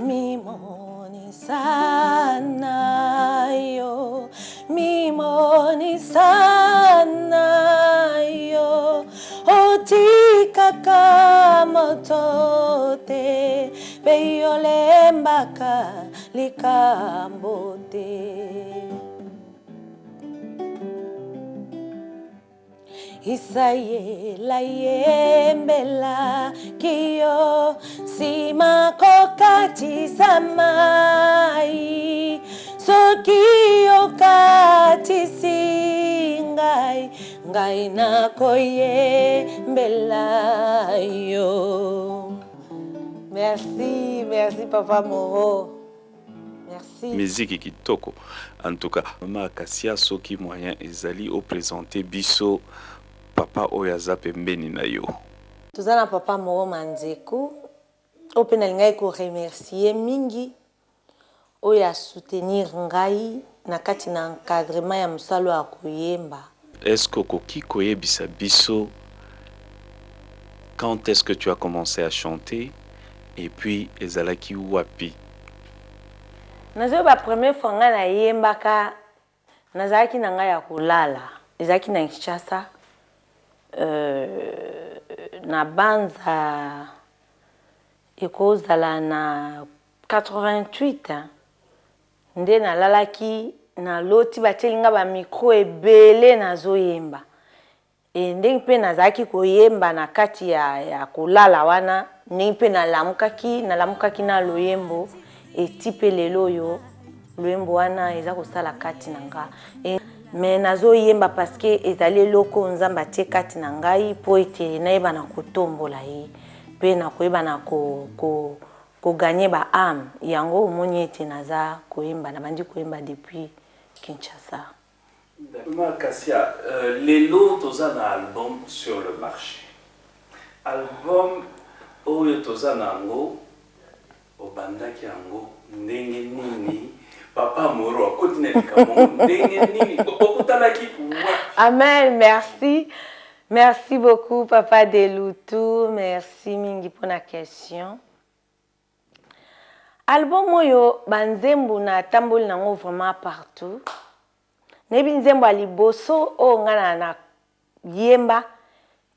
Mimoni sana yo, mimoni sana yo, otika kamotote, beyolembaka likambote. Isaye la yembela kiyo sima kokati samai sokiyo kati singai ngai na koyembela yo. Merci, merci Papa Moro. Merci. Musique kitoko. En tout cas, Mama Kassia soki moyen ezali au présenter biso Papa Oyaza pembeni na yo. Tozana Papa Moro Manzeku. Opena ngai ko remercier mingi. Oya soutenir ngai na kati na encadrement ya musalo ya koyemba. Est-ce que koki koyebisa biso quand est-ce que tu as commencé à chanter et puis ezalaki wapi? Nazo ba première fois nga na yembaka nazaki na nga ya kulala. Ezaki na Kinshasa. Na banza ekozala na 88 nde na lalaki na loti batelinga ba micro ebele nazo yemba. Ndenge pe nazaki koyemba na kati ya kulala wana ndenge pe nalamukaki na loyembo etipe lelo yo loyembo wana eza kosala kati na nga. Mais nazo yemba parce que ezali loko nzamba tie kati na ngai po ete naeba na kotombola ye pe na koyeba na ko gagner ba âme yango omoni ete naza koyemba na bandi koyemba depuis Kinshasa. Mama Kassia, lelo toza na album sur le marché. Album oyo toza na ngo obandaki yango ndenge nini? Papa Moro, continue Amen, merci. Merci beaucoup, Papa Deloutou. Merci mingi pour la question. Album oyo banzembo na tamboli nango vraiment partout. Nebi nzembo aliboso o ngana na yemba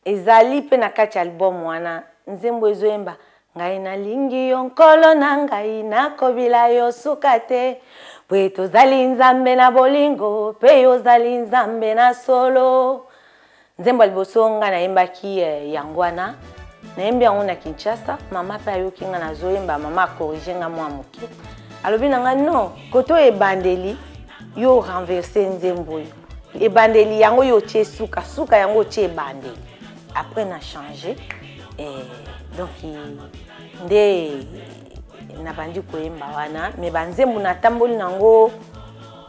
ezali pe na kati album wana nzembo ezoyemba ngai na lingi yo nkolo na ngai na kobila yo sukate pwe tozali nzambe na bolingo pe yo zali nzambe na solo. Nzembo aliboso nga na yembaki yangwana na yembi yango na Kinshasa. Mama pe ayoki nga na zoyemba mama corrige nga mwa moke alobi na nga non koto ebandeli yo renverser nzembo yo ebandeli yango yo tie suka suka yango tie ebandeli après na changer donc nde na bandi koyemba wana mais banzembo na tamboli nango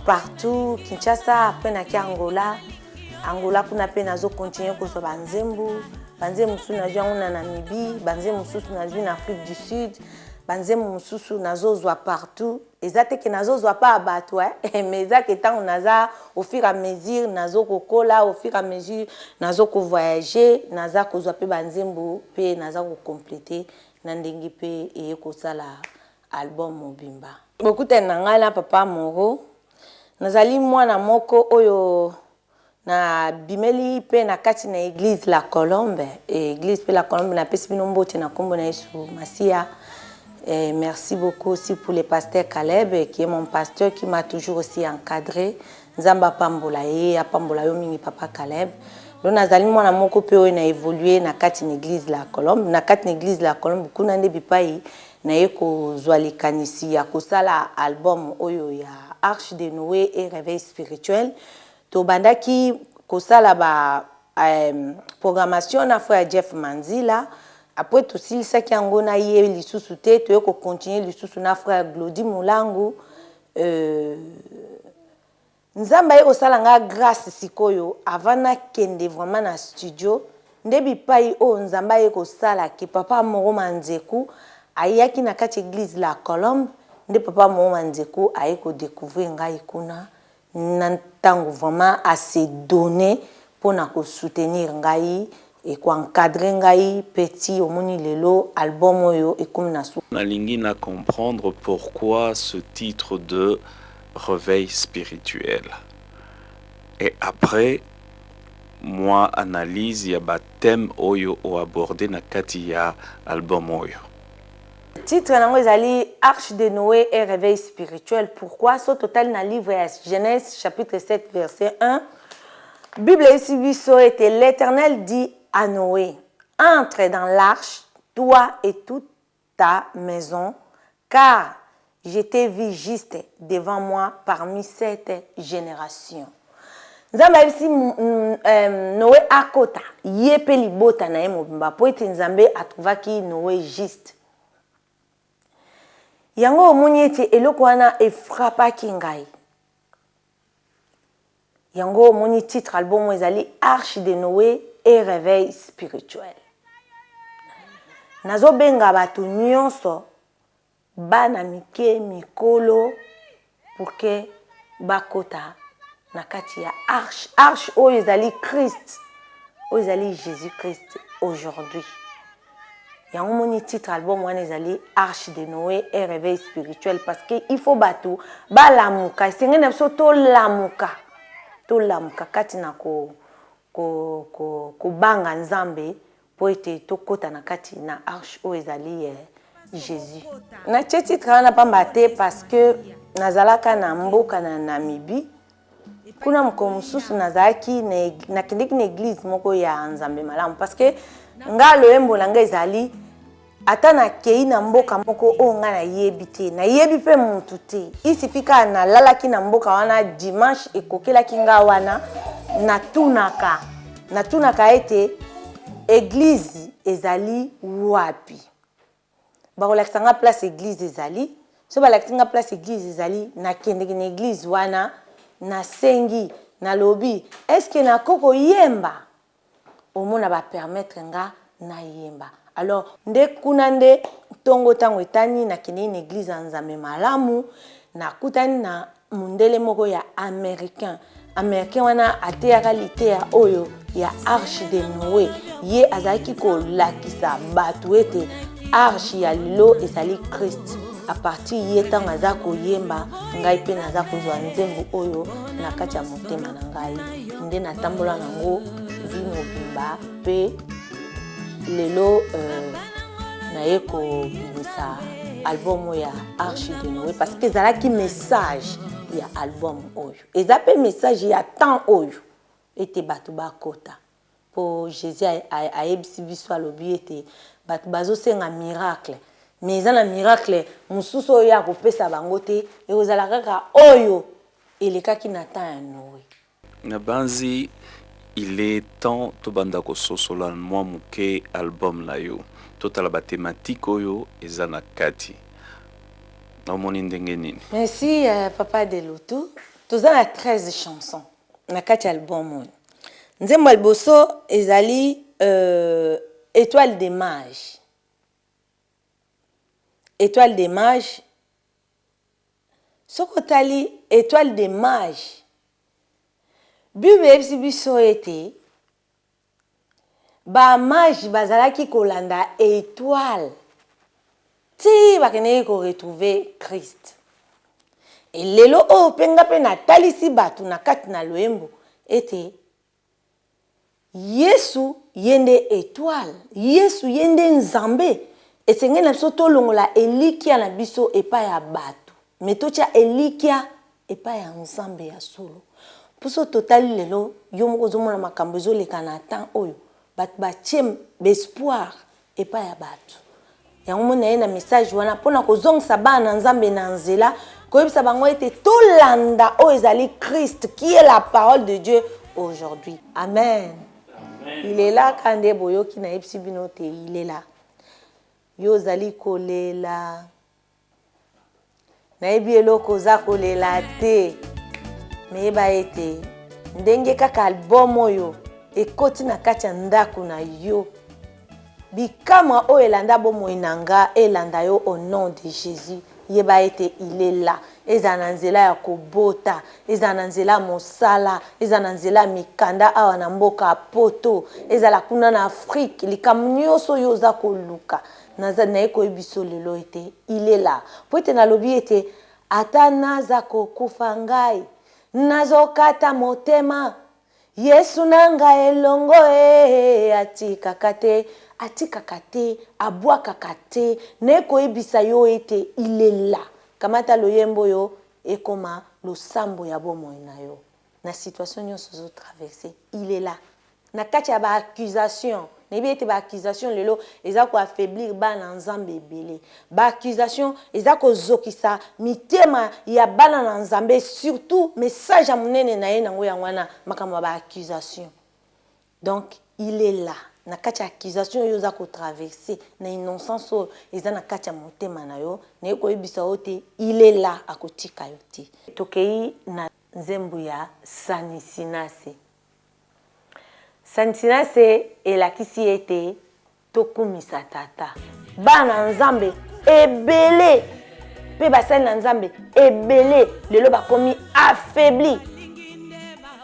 partout Kinshasa après na ki Angola kuna pe nazo continuer ko so banzembo mususu na jango na Namibie banzembo mususu na na Afrique du Sud banzembo mususu nazo zwa partout ezate ke nazo zwa pa bato mais ezake tango naza au fur et à mesure nazo kokola au fur et à mesure nazo ko voyager naza ko zwa pe banzembo pe naza ko compléter na ndenge pe eko sala album mobimba. Bokute na ngai na Papa Moro nazali mwana moko oyo na bimeli pe na kati na église La Colombe église pe La Colombe na pesi bino mbote na kombo na Yesu Masia. Merci beaucoup aussi pour le pasteur Caleb qui est mon pasteur qui m'a toujours aussi encadré. Nzamba pambola ye apambola yo mingi Papa Caleb. Donc nazali mwana moko pe oyo na évoluer na kati na église La Colombe na kati na église La Colombe kuna nde bipai na yeko zwalikanisi ya kosala album oyo ya Arche de Noé et réveil spirituel. To bandaki kosala ba programmation na frère Jeff Manzila. Après tout si ça qui yango na ye lisusu te to yeko continuer lisusu na frère Glody Mulangu nzamba ye osala nga grâce sikoyo avant na kende vraiment na studio ndebi pai o nzamba ye ko sala ki Papa Moro Manzeku ayaki na kati église La Colombe nde Papa Moro Manzeku aye ko découvrir ngai kuna na tango vraiment à se donner pour na ko soutenir ngai et ko encadrer ngai petit omoni lelo album oyo ekomi na su. Nalingi na comprendre pourquoi ce titre de réveil spirituel. Et après, moi analyse ya ba thème oyo o abordé na kati ya album oyo. Le titre nango ezali Arche de Noé et réveil spirituel. Pourquoi? Ce total na livre ya Genèse chapitre 7 verset 1. Bible ici biso était l'Éternel dit à Noé, entre dans l'arche, toi et toute ta maison, car je t'ai vu juste devant moi parmi cette génération. Nzambe abisi Noé akota yepe libota na ye mobimba po ete Nzambe atrouvaki Noé juste. Yango omoni ete eloko wana efrapaki ngai. Yango omoni titre album ezali Arche de Noé et réveil spirituel. Nazo benga bato nyonso bana mike mikolo pour que bakota na kati ya arche. Arche oyo ezali Christ, oyo ezali Jésus Christ aujourd'hui. Yango moni titre album wana ezali Arche de Noé et réveil spirituel parce que il faut bato balamuka senge na biso to lamuka kati na ko banga Nzambe po ete tokota na kati na arche oyo ezali Jésus. Na titre wana pamba te parce que nazalaka na mboka na Namibie. Kuna mko mususu nazalaki na kindiki na église moko ya Nzambe malamu parce que nga loyembo na nga ezali ata na kei na mboka moko o nga na yebi te na yebi pe mutu te isifika na lalaki na mboka wana dimanche ekokelaki nga wana natunaka ete église ezali wapi bakolakisa nga place église ezali so balakisa nga place église ezali na kendeki na église wana na sengi na lobi est-ce que na koko yemba omona ba permettre nga na yemba. Alors nde kuna nde tongo tango etani na kene na église ya Nzambe malamu na kutani na mundele moko ya américain wana ateyaka litea oyo ya Arche de Noé ye azalaki kolakisa bato ete arche ya lilo ezali Christ. À partir ye tango aza koyemba ngai pe naza kozwa nzembo oyo na kati ya motema na ngai nde natambola nango vi mobimba pe lelo na ye kobimisa album ya Arche de Noé parce que ezalaki message ya album oyo eza pe message ya temps oyo ete bato bakota po Jésus ayebisi biso alobi ete bato bazosenga miracle mais eza na miracle mususu oyo ya kopesa bango te ekozala kaka oyo elekaki na temps ya Noé. Na banzi il est temps to banda ko sosola mwa muke album na yo totala ba thématique oyo eza na kati na moni ndenge nini. Merci papa de Lutu. Toza na 13 chansons na kati album oyo. Nzembo liboso ezali Étoile des mages. Étoile des mages. Sokotali Étoile des mages. Bible ebisi biso ete ba mage bazalaki kolanda étoile ti bakeneki ko retrouver Christ. Et lelo o penga pe na talisi batu na kati na loembo ete Yesu yende étoile, Yesu yende Nzambe. Esenge na biso tolongola elikia na biso epa ya batu. Metocha elikia epa ya Nzambe ya solo. Puso totali lelo yo moko zomona makambo ezoleka na temps oyo bat batiem espoir epa ya batu. Yango mona ye na message wana pona kozongisa bana Nzambe na nzela koyebisa bango ete tolanda o ezali Christ qui est la parole de Dieu aujourd'hui. Amen. Amen. Il est là quand boyo ki na yebisi bino te il est là. Yo zali kolela na yebi eloko za kolela te me ba ete ndenge kaka album oyo ekoti na kati ya ndako na yo bikama oyo elanda bomo inanga elanda yo au nom de Jésus. yeba ete il est là. Eza na nzela ya kobota, eza na nzela mosala, eza na nzela mikanda awa na mboka poto, eza la kuna na Afrique, likambo nyonso yo oza koluka. Naza na koyebiso lelo ete il est là. Po ete nalobi ete ata naza kokufa ngai, nazokata motema, Yesu nanga elongo atikaka te, abwakaka te, na koyebisa yo ete il est là. Kamata loyembo yo ekoma losambo ya bomoi na yo. Na situation nyonso zo traverser, il est là. Na kati ya ba accusation, nebi ete ba accusation lelo eza ko affaiblir bana nzambe ebele. Ba accusation eza ko zokisa mitema ya bana na nzambe, surtout message ya munene na ye nango ya wana makambo ba accusation. Donc il est là. Na kati ya accusation yo za ko traverser na innocence o eza na kati ya motema na yo, na ko yebisa ote il est là akotika yo te. Tokei na nzembo ya Sanisinase. Sanisinase elakisi ete tokumisa tata. Bana nzambe ebele pe basali na nzambe ebele lelo bakomi affaibli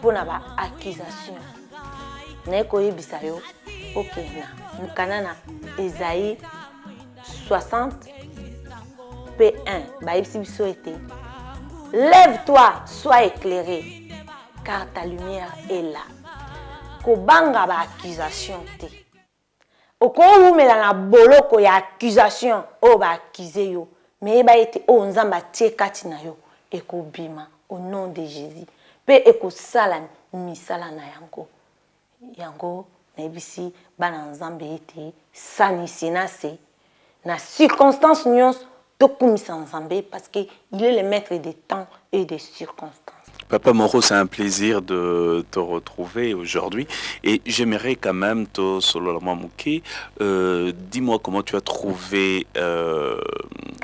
pona ba accusation. Na ko yebisa yo okena mkanana Esaïe 60 P1 baibisi biso ete lève-toi, sois éclairé, car ta lumière est là. Kobanga ba accusation te. Oko umela na boloko ya accusation o ba accuser yo. Mais ba ete o nzamba tie kati na yo ekobima au nom de Jésus. Pe ekosala misala na yango. Yango na ebisi bana nzambe ete Sanisinase na circonstance nyonso tokumisa nzambe parce que il est le maître des temps et des circonstances. Papa Moro, c'est un plaisir de te retrouver aujourd'hui et j'aimerais quand même te sololamwa muke, dis-moi comment tu as trouvé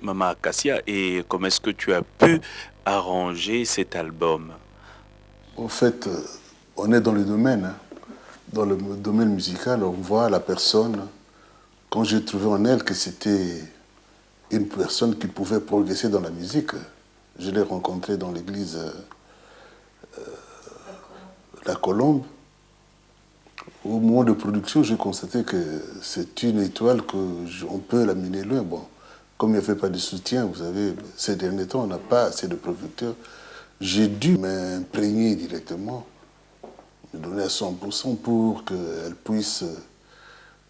Mama Acacia et comment est-ce que tu as pu arranger cet album. En fait, on est dans le domaine, hein. Dans le domaine musical, on voit la personne, quand j'ai trouvé en elle que c'était une personne qui pouvait progresser dans la musique. Je l'ai rencontrée dans l'église La Colombe. Au moment de production, j'ai constaté que c'est une étoile qu'on peut l'amener loin. Bon, comme il n'y avait pas de soutien, vous savez, ces derniers temps, on n'a pas assez de producteurs. J'ai dû m'imprégner directement, me donner à 100% pour qu'elle puisse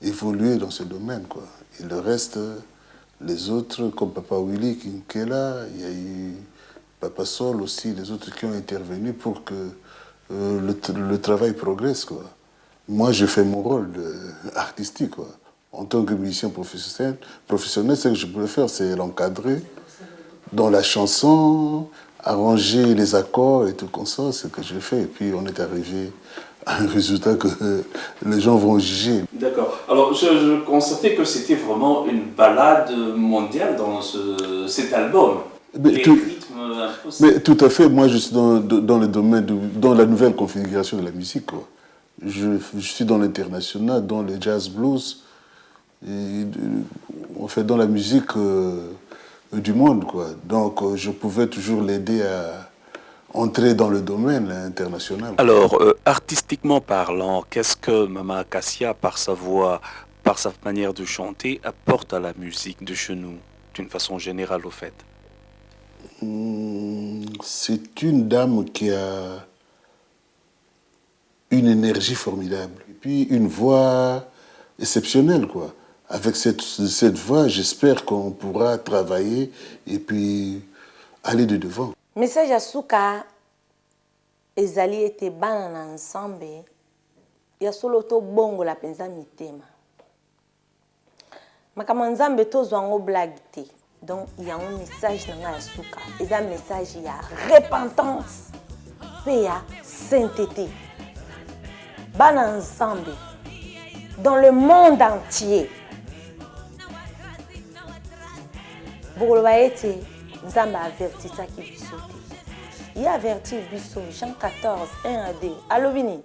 évoluer dans ce domaine, quoi. Et le reste, les autres, comme Papa Willy qui est là, il y a eu Papa Sol aussi, les autres qui ont intervenu pour que le travail progresse, quoi. Moi, je fais mon rôle artistique, quoi. En tant que musicien professionnel, ce que je pourrais faire, c'est l'encadrer dans la chanson, arranger les accords et tout comme ça, c'est ce que je fais. Et puis, on est arrivé à un résultat que les gens vont juger. D'accord. Alors, je constatais que c'était vraiment une balade mondiale dans cet album. Mais tout à fait. Moi, je suis dans le domaine, dans la nouvelle configuration de la musique, quoi. Je suis dans l'international, dans le jazz blues, et, en fait, dans la musique du monde, quoi. Donc, je pouvais toujours l'aider à entrer dans le domaine international. Alors, artistiquement parlant, qu'est-ce que Mama Acacia, par sa voix, par sa manière de chanter, apporte à la musique de chez nous, d'une façon générale, au fait? C'est une dame qui a une énergie formidable. Et puis, une voix exceptionnelle, quoi. Avec cette voix, j'espère qu'on pourra travailler et puis aller de devant. Message à Souka, ezali ete bana na ensemble, ya solo to bongo la penza mitema. Makama nzambe to zwango blague te. Donc il y a un message dans la Souka. Et un message il y a repentance, il y a sainteté. Bana ensemble, dans le monde entier. Bokoloba ete nzamba averti ça qui bisote. Il a averti biso Jean 14 1 à 2. Alobini.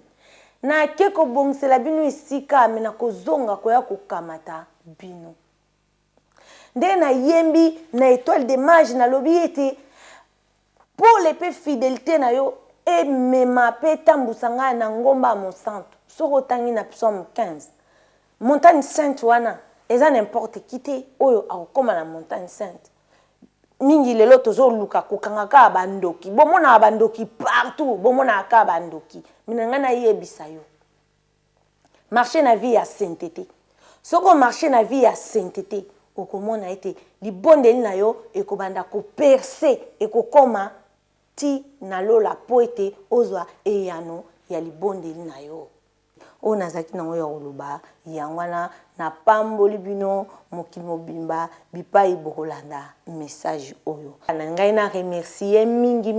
Na keko bongsela bino isika mena kozonga koya kokamata bino. nde na yembi na étoile des mages na lobi ete pour les pe fidélité na yo et mema pe tambusanga na ngomba mon santo soko tangi na psaume 15 montagne sainte wana eza n'importe qui te oyo akokoma na montagne sainte mingi lelo tozo luka kokanga ka bandoki bomona bandoki partout bomona ka bandoki minanga na yebisa yo marcher na vie ya sainteté soko marcher na vie ya sainteté okomona ete libondeli na yo ekobanda ko percer ekokoma ti na lola po ete ozwa eyano ya libondeli na yo o nazaki nango ya koloba yangwana na pamboli bino mokili mobimba bipai bokolanda message oyo na ngai na remercier mingi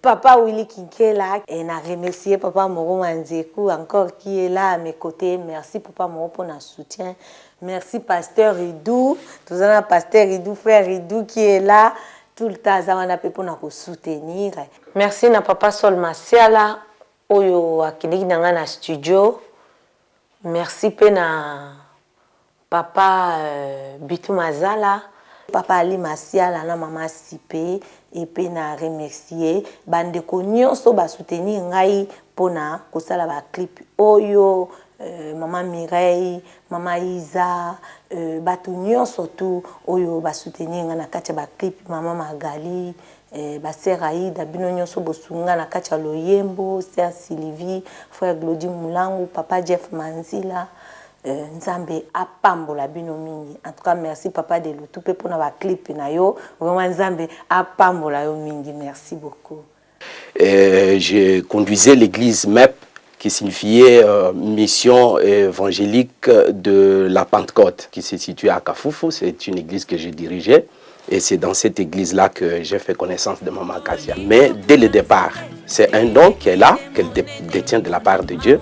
Papa Willy Kinkela et na remercier Papa Moro Manzekou encore qui est là à mes côtés. Merci Papa Moro pour notre soutien. Merci Pasteur Ridou, tout ça Pasteur Ridou, frère Ridou qui est là tout le temps za pour nous soutenir. Merci na Papa Sol Masiala oyo akiliki nanga na studio. Merci pe na Papa Bitu Mazala, Papa Ali Masiala na Mama Sipe. Et puis na remercier bande ko nyonso ba soutenir ngai pona kosala ba clip oyo Maman Mireille, Maman Isa, bato nyonso tu oyo ba soutenir nga na kati ba clip Maman Magali, ba sœur Aïda bino nyonso bosunga na kati loyembo, sœur Sylvie, frère Glody Mulangu, Papa Jeff Manzila. Nzambe apambola bino mingi. En tout cas, merci Papa de l'Outoupé pour notre clip na yo. Vraiment Nzambe apambola yo mingi. Merci beaucoup. Je conduisais l'église MEP qui signifiait mission évangélique de la Pentecôte qui se situe à Kafoufou. C'est une église que je dirigeais et c'est dans cette église-là que j'ai fait connaissance de Maman Kassia. Mais dès le départ, c'est un don qu'elle a, qu'elle détient de la part de Dieu.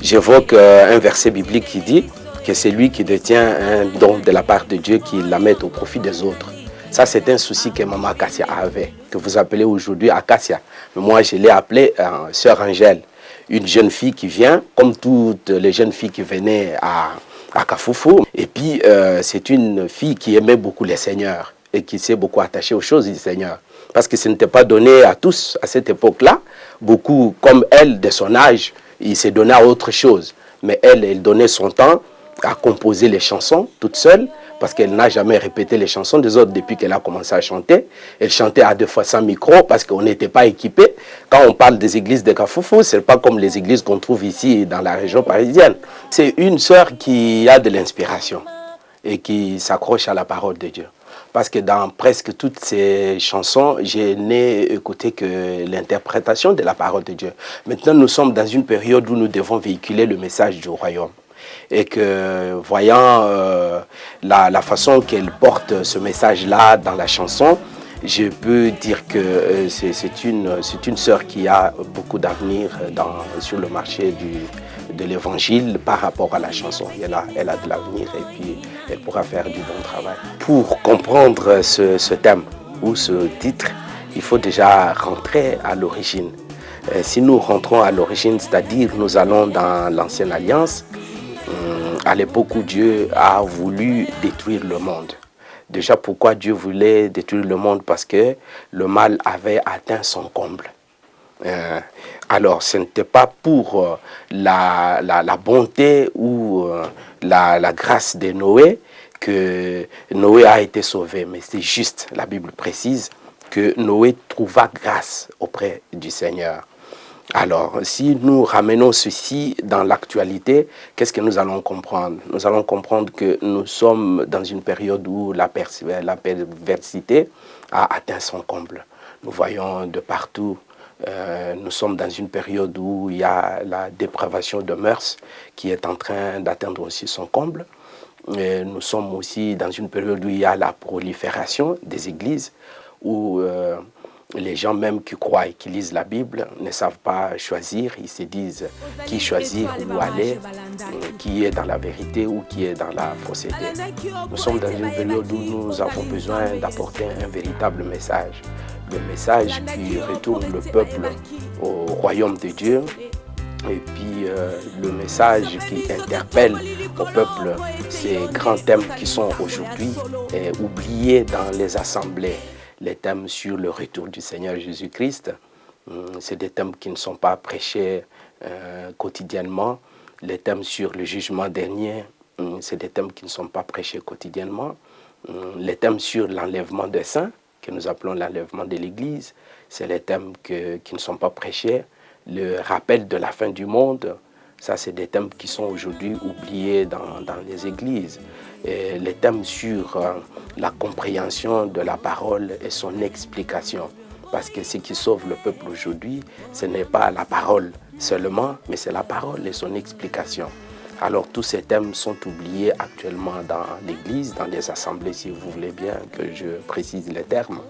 J'évoque un verset biblique qui dit que c'est lui qui détient un don de la part de Dieu qui la met au profit des autres. Ça, c'est un souci que Maman Kassia avait, que vous appelez aujourd'hui Akassia. Mais moi, je l'ai appelée Sœur Angèle, une jeune fille qui vient, comme toutes les jeunes filles qui venaient à Kafoufou. Et puis, c'est une fille qui aimait beaucoup les seigneurs et qui s'est beaucoup attachée aux choses du Seigneur. Parce que ce n'était pas donné à tous à cette époque-là. Beaucoup, comme elle, de son âge, il s'est donné à autre chose. Mais elle donnait son temps à composer les chansons toute seule, parce qu'elle n'a jamais répété les chansons des autres depuis qu'elle a commencé à chanter. Elle chantait à 2 fois sans micro, parce qu'on n'était pas équipé. Quand on parle des églises de Kafoufou, ce n'est pas comme les églises qu'on trouve ici dans la région parisienne. C'est une sœur qui a de l'inspiration et qui s'accroche à la parole de Dieu. Parce que dans presque toutes ces chansons, je n'ai écouté que l'interprétation de la parole de Dieu. Maintenant, nous sommes dans une période où nous devons véhiculer le message du royaume. Et que, voyant la façon qu'elle porte ce message-là dans la chanson, je peux dire que c'est une sœur qui a beaucoup d'avenir sur le marché de l'évangile par rapport à la chanson. Elle a de l'avenir et puis elle pourra faire du bon travail. Pour comprendre ce thème ou ce titre, il faut déjà rentrer à l'origine. Si nous rentrons à l'origine, c'est-à-dire nous allons dans l'Ancienne Alliance, à l'époque où Dieu a voulu détruire le monde. Déjà, pourquoi Dieu voulait détruire le monde? Parce que le mal avait atteint son comble. Alors, ce n'était pas pour la bonté ou la grâce de Noé que Noé a été sauvé. Mais c'est juste, la Bible précise, que Noé trouva grâce auprès du Seigneur. Alors, si nous ramenons ceci dans l'actualité, qu'est-ce que nous allons comprendre? Nous allons comprendre que nous sommes dans une période où la perversité a atteint son comble. Nous voyons de partout, nous sommes dans une période où il y a la dépravation de mœurs qui est en train d'atteindre aussi son comble. Et nous sommes aussi dans une période où il y a la prolifération des églises, où les gens même qui croient et qui lisent la Bible ne savent pas choisir. Ils se disent qui choisir, où aller, qui est dans la vérité ou qui est dans la fausseté. Nous sommes dans une période où nous avons besoin d'apporter un véritable message. Le message qui retourne le peuple au royaume de Dieu. Et puis le message qui interpelle au peuple ces grands thèmes qui sont aujourd'hui oubliés dans les assemblées. Les thèmes sur le retour du Seigneur Jésus-Christ, c'est des thèmes qui ne sont pas prêchés quotidiennement. Les thèmes sur le jugement dernier, c'est des thèmes qui ne sont pas prêchés quotidiennement. Les thèmes sur l'enlèvement des saints, que nous appelons l'enlèvement de l'Église, c'est les thèmes qui ne sont pas prêchés. Le rappel de la fin du monde, ça c'est des thèmes qui sont aujourd'hui oubliés dans les églises. Et les thèmes sur la compréhension de la parole et son explication. Parce que ce qui sauve le peuple aujourd'hui, ce n'est pas la parole seulement, mais c'est la parole et son explication. Alors tous ces thèmes sont oubliés actuellement dans l'Église, dans les assemblées, si vous voulez bien que je précise les termes.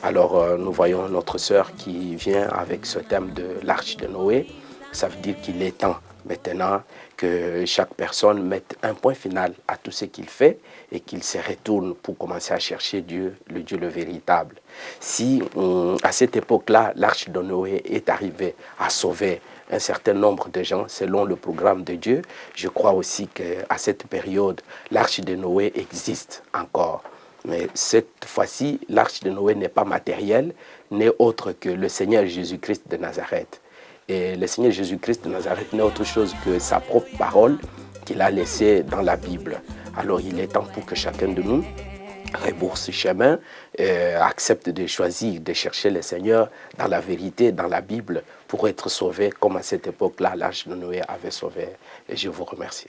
Alors nous voyons notre sœur qui vient avec ce thème de l'Arche de Noé. Ça veut dire qu'il est temps maintenant que chaque personne mette un point final à tout ce qu'il fait et qu'il se retourne pour commencer à chercher Dieu, le Dieu le véritable. Si à cette époque-là, l'Arche de Noé est arrivée à sauver un certain nombre de gens selon le programme de Dieu, je crois aussi qu'à cette période, l'Arche de Noé existe encore. Mais cette fois-ci, l'Arche de Noé n'est pas matérielle, n'est autre que le Seigneur Jésus-Christ de Nazareth. Et le Seigneur Jésus-Christ de Nazareth n'est autre chose que sa propre parole qu'il a laissée dans la Bible. Alors il est temps pour que chacun de nous rebrousse chemin, accepte de choisir, de chercher le Seigneur dans la vérité, dans la Bible, pour être sauvé comme à cette époque-là, l'Arche de Noé avait sauvé. Et je vous remercie.